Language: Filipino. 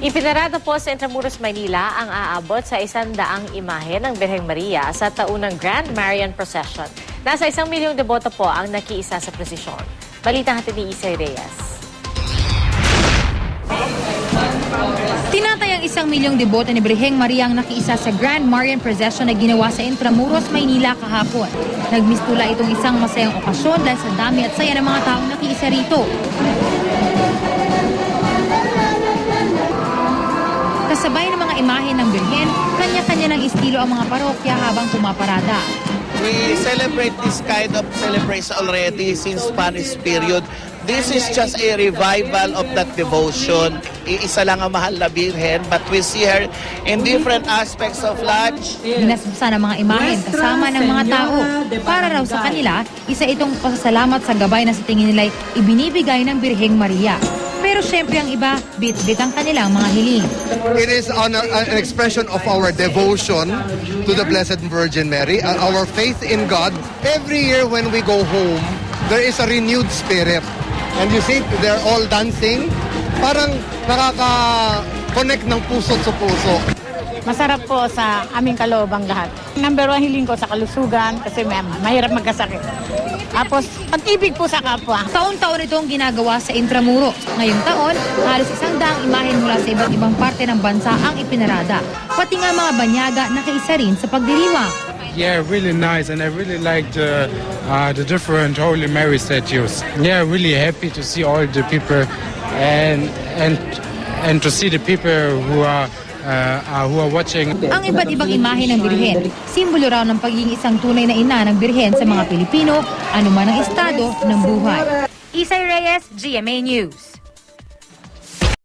Ipinarada po sa Intramuros, Maynila ang aabot sa 100 imahe ng Birheng Maria sa taunang Grand Marian Procession. Nasa 1 milyong deboto po ang nakiisa sa prosesyon. Balita natin ni Isay Reyes. Tinatayang 1 milyong deboto ni Birheng Maria ang nakiisa sa Grand Marian Procession na ginawa sa Intramuros, Maynila kahapon. Nagmistula itong isang masayang okasyon dahil sa dami at saya ng mga taong nakiisa rito. Kasabay ng mga imahe ng Birhen, kanya-kanya ng estilo ang mga parokya habang pumaparada. We celebrate this kind of celebration already since Spanish period. This is just a revival of that devotion. Iisa lang ang mahal na Birhen, but we see her in different aspects of life. Ginasbsa ng mga imahen kasama ng mga tao. Para raw sa kanila, isa itong pasasalamat sa gabay na sa tingin nila'y ibinibigay ng Birheng Maria. Pero syempre ang iba, bit-bit ang kanilang mga hiling. It is an expression of our devotion to the Blessed Virgin Mary, our faith in God. Every year when we go home, there is a renewed spirit. And you see, they're all dancing. Parang nakaka-connect ng puso sa puso. Masarap po sa aming kaloobang lahat. Number 1 hiling ko sa kalusugan kasi mahirap magkasakit. Tapos, pag-ibig po sa kapwa. Taon-taon itong ginagawa sa Intramuros. Ngayong taon, halos 100 imahen mula sa iba't ibang parte ng bansa ang ipinarada. Pati nga mga banyaga nakaisa rin sa pagdiriwang. Yeah, really nice, and I really like the different Holy Mary statues. Yeah, really happy to see all the people and to see the people who are watching. Ang iba't ibang imahe ng Birhen, simbolo raw ng pagiging isang tunay na ina ng Birhen sa mga Pilipino, anuman ang estado ng buhay. Isay Reyes, GMA News.